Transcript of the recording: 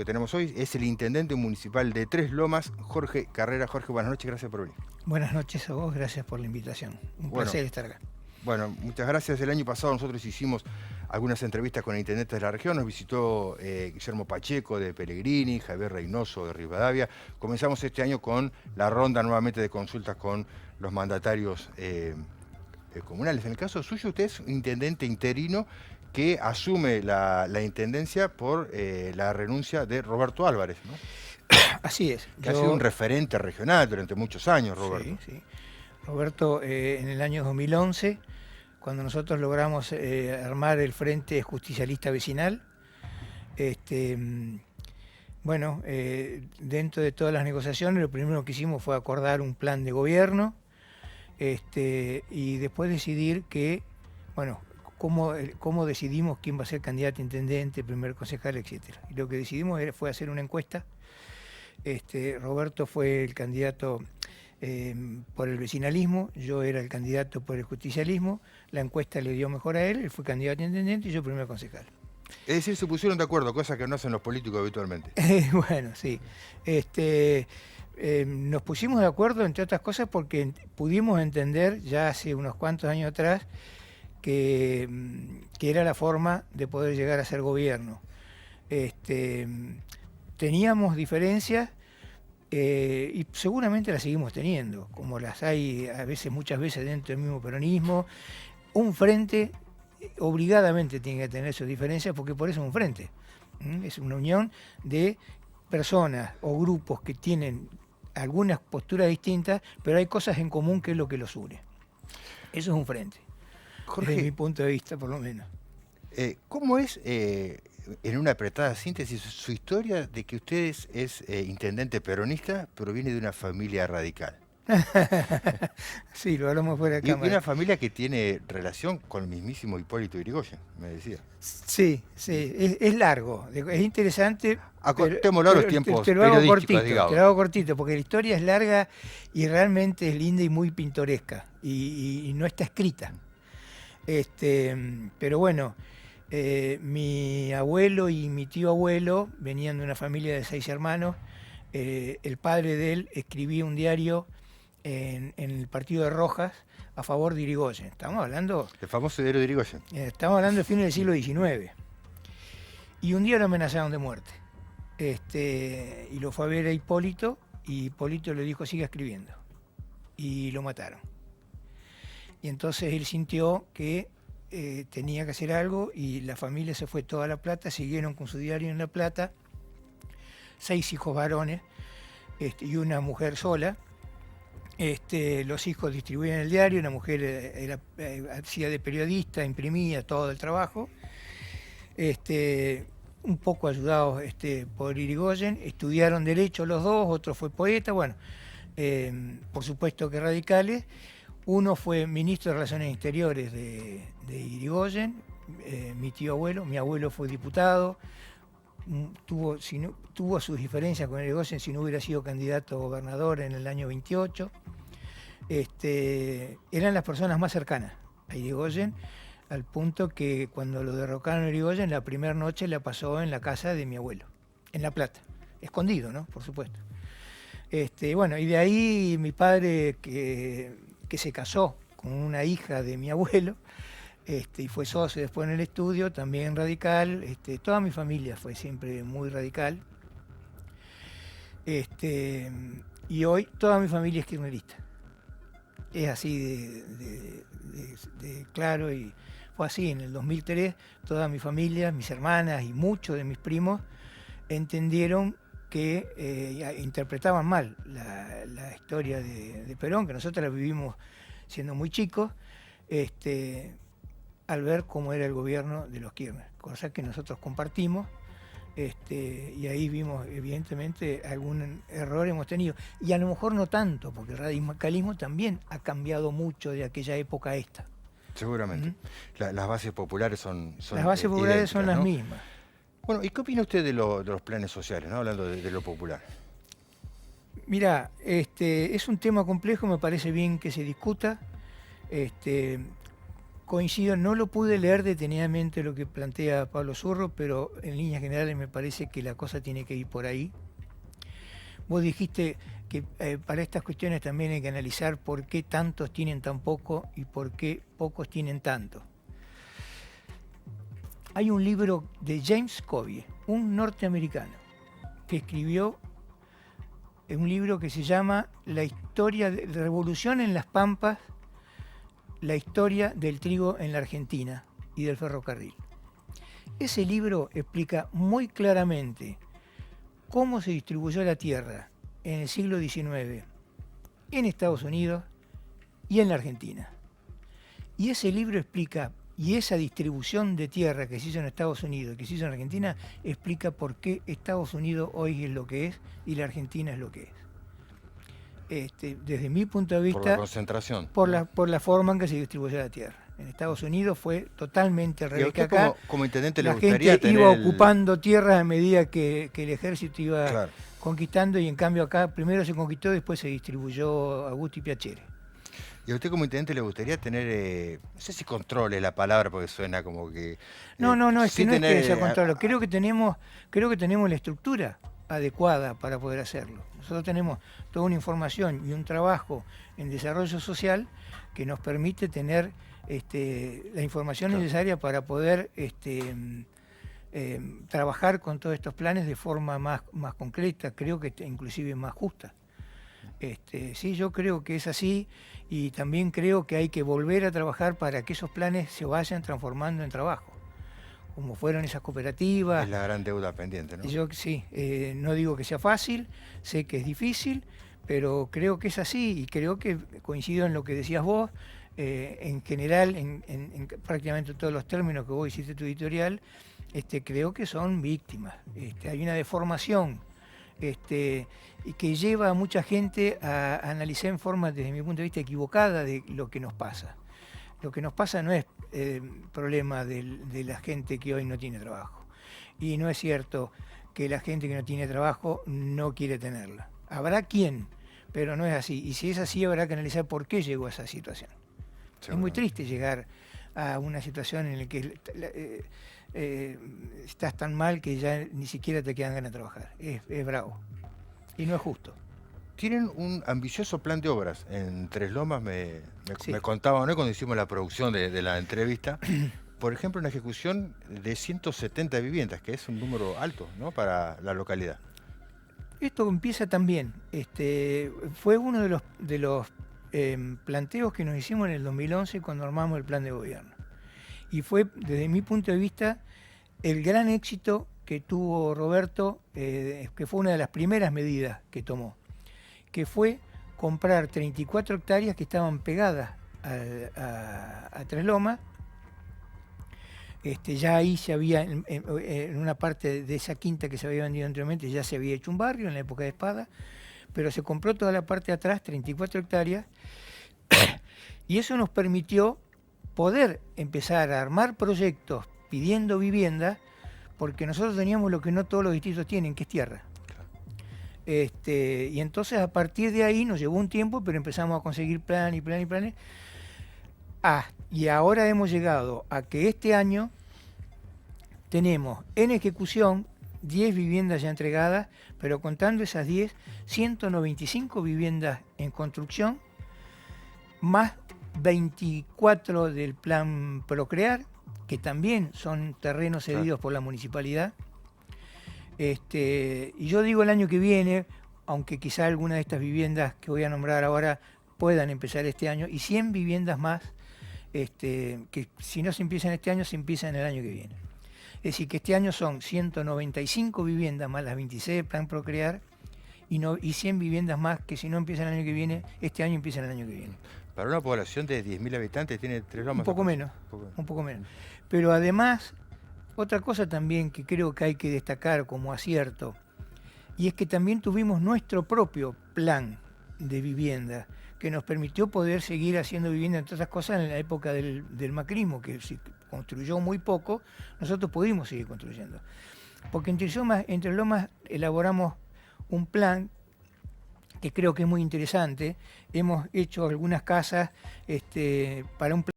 que tenemos hoy es el intendente municipal de Tres Lomas, Jorge Carrera. Jorge, buenas noches, gracias por venir. Buenas noches a vos, gracias por la invitación. Un placer estar acá. Bueno, muchas gracias. El año pasado nosotros hicimos algunas entrevistas con intendentes de la región. Nos visitó Guillermo Pacheco de Pellegrini, Javier Reynoso de Rivadavia. Comenzamos este año con la ronda nuevamente de consultas con los mandatarios comunales. En el caso suyo, usted es un intendente interino que asume la intendencia por la renuncia de Roberto Álvarez, ¿no? Así es. Que ha sido un referente regional durante muchos años, Roberto. Sí, sí. Roberto, en el año 2011, cuando nosotros logramos armar el Frente Justicialista Vecinal, dentro de todas las negociaciones, lo primero que hicimos fue acordar un plan de gobierno y después decidir cómo decidimos quién va a ser candidato a intendente, primer concejal, etc. Y lo que decidimos fue hacer una encuesta. Roberto fue el candidato por el vecinalismo, yo era el candidato por el justicialismo, la encuesta le dio mejor a él fue candidato a intendente y yo primer concejal. Es decir, se pusieron de acuerdo, cosa que no hacen los políticos habitualmente. Bueno, sí. Nos pusimos de acuerdo, entre otras cosas, porque pudimos entender ya hace unos cuantos años atrás que era la forma de poder llegar a ser gobierno. Teníamos diferencias y seguramente las seguimos teniendo, como las hay muchas veces dentro del mismo peronismo. Un frente obligadamente tiene que tener sus diferencias porque por eso es un frente. Es una unión de personas o grupos que tienen algunas posturas distintas, pero hay cosas en común que es lo que los une. Eso es un frente, Jorge, desde mi punto de vista por lo menos. ¿Cómo es, en una apretada síntesis, su historia de que usted es intendente peronista, pero viene de una familia radical? Sí, lo hablamos fuera de cámara. Y una familia que tiene relación con el mismísimo Hipólito Yrigoyen, me decía. Sí, es largo, es interesante. Acortémoslo a los tiempos te lo hago cortito, digamos. Te lo hago cortito, porque la historia es larga y realmente es linda y muy pintoresca, y no está escrita. Pero bueno, mi abuelo y mi tío abuelo venían de una familia de 6 hermanos. El padre de él escribía un diario en el partido de Rojas a favor de Yrigoyen. Estamos hablando... El famoso diario de Yrigoyen. Estamos hablando de fines del siglo XIX. Y un día lo amenazaron de muerte. Y lo fue a ver a Hipólito, y Hipólito le dijo, siga escribiendo. Y lo mataron. Y entonces él sintió que tenía que hacer algo, y la familia se fue toda a La Plata, siguieron con su diario en La Plata, 6 hijos varones y una mujer sola. Los hijos distribuían el diario, una mujer hacía de periodista, imprimía todo el trabajo, un poco ayudados por Yrigoyen. Estudiaron Derecho los dos, otro fue poeta, bueno, por supuesto que radicales. Uno fue ministro de Relaciones Exteriores de Yrigoyen, mi abuelo fue diputado, tuvo sus diferencias con Yrigoyen si no hubiera sido candidato a gobernador en el año 28. Eran las personas más cercanas a Yrigoyen, al punto que cuando lo derrocaron a Yrigoyen, la primera noche la pasó en la casa de mi abuelo, en La Plata, escondido, ¿no? Por supuesto. Bueno, y de ahí mi padre, que se casó con una hija de mi abuelo, y fue socio después en el estudio, también radical. Toda mi familia fue siempre muy radical. Y hoy toda mi familia es kirchnerista. Es así de claro, y fue así. En el 2003 toda mi familia, mis hermanas y muchos de mis primos entendieron que interpretaban mal la historia de Perón, que nosotros la vivimos siendo muy chicos, al ver cómo era el gobierno de los Kirchner, cosa que nosotros compartimos, y ahí vimos evidentemente algún error hemos tenido, y a lo mejor no tanto, porque el radicalismo también ha cambiado mucho de aquella época a esta. Seguramente. Las bases populares son las bases populares son las mismas. Bueno, ¿y qué opina usted de los planes sociales, ¿no? Hablando de lo popular? Mirá, es un tema complejo, me parece bien que se discuta. Coincido, no lo pude leer detenidamente lo que plantea Pablo Zurro, pero en líneas generales me parece que la cosa tiene que ir por ahí. Vos dijiste que para estas cuestiones también hay que analizar por qué tantos tienen tan poco y por qué pocos tienen tanto. Hay un libro de James Covey, un norteamericano, que escribió un libro que se llama La historia de Revolución en las Pampas, la historia del trigo en la Argentina y del ferrocarril. Ese libro explica muy claramente cómo se distribuyó la tierra en el siglo XIX en Estados Unidos y en la Argentina. Y ese libro explica, y esa distribución de tierra que se hizo en Estados Unidos y que se hizo en Argentina, explica por qué Estados Unidos hoy es lo que es y la Argentina es lo que es. Desde mi punto de vista, por la concentración, por la forma en que se distribuyó la tierra. En Estados Unidos fue totalmente al ¿y a revés que usted acá. como intendente le La gustaría gente tener iba ocupando tierras a medida que el ejército iba Claro. conquistando, y en cambio acá primero se conquistó, después se distribuyó a gusto y piacere. ¿Y a usted como intendente le gustaría tener, no sé si controle la palabra porque suena como que... No, es que no es que sea tener, control. Creo que tenemos la estructura adecuada para poder hacerlo. Nosotros tenemos toda una información y un trabajo en desarrollo social que nos permite tener la información necesaria para poder trabajar con todos estos planes de forma más concreta, creo que inclusive más justa. Sí, yo creo que es así, y también creo que hay que volver a trabajar para que esos planes se vayan transformando en trabajo, como fueron esas cooperativas. Es la gran deuda pendiente, ¿no? Yo sí, no digo que sea fácil, sé que es difícil, pero creo que es así, y creo que coincido en lo que decías vos. En general, en prácticamente todos los términos que vos hiciste tu editorial, creo que son víctimas. Hay una deformación y que lleva a mucha gente a analizar en forma, desde mi punto de vista, equivocada de lo que nos pasa. Lo que nos pasa no es problema de la gente que hoy no tiene trabajo. Y no es cierto que la gente que no tiene trabajo no quiere tenerla. Habrá quien, pero no es así. Y si es así, habrá que analizar por qué llegó a esa situación. Es muy triste llegar a una situación en la que estás tan mal que ya ni siquiera te quedan ganas de trabajar. Es bravo. Y no es justo. Tienen un ambicioso plan de obras en Tres Lomas, me Sí. contaban, ¿no?, cuando hicimos la producción de la entrevista. Por ejemplo, una ejecución de 170 viviendas, que es un número alto, ¿no?, para la localidad. Esto empieza también. Fue uno de los planteos que nos hicimos en el 2011 cuando armamos el plan de gobierno. Y fue, desde mi punto de vista, el gran éxito que tuvo Roberto, que fue una de las primeras medidas que tomó, que fue comprar 34 hectáreas que estaban pegadas a Tres Lomas. Ya ahí se había, en una parte de esa quinta que se había vendido anteriormente, ya se había hecho un barrio en la época de Espada, pero se compró toda la parte de atrás, 34 hectáreas, y eso nos permitió poder empezar a armar proyectos pidiendo vivienda, porque nosotros teníamos lo que no todos los distritos tienen, que es tierra. Y entonces a partir de ahí nos llevó un tiempo, pero empezamos a conseguir plan y planes. Y ahora hemos llegado a que este año tenemos en ejecución 10 viviendas ya entregadas, pero contando esas 10, 195 viviendas en construcción, más 24 del plan Procrear, que también son terrenos cedidos por la municipalidad. Y yo digo el año que viene, aunque quizá alguna de estas viviendas que voy a nombrar ahora puedan empezar este año, y 100 viviendas más, que si no se empiezan este año, se empiezan el año que viene. Es decir, que este año son 195 viviendas más las 26 del plan Procrear, y 100 viviendas más que si no empiezan el año que viene, este año empiezan el año que viene. Para una población de 10.000 habitantes tiene Tres Lomas. Un poco menos. Pero además, otra cosa también que creo que hay que destacar como acierto, y es que también tuvimos nuestro propio plan de vivienda, que nos permitió poder seguir haciendo vivienda, entre otras cosas, en la época del macrismo, que se construyó muy poco, nosotros pudimos seguir construyendo. Porque entre Lomas elaboramos un plan que creo que es muy interesante. Hemos hecho algunas casas para un plan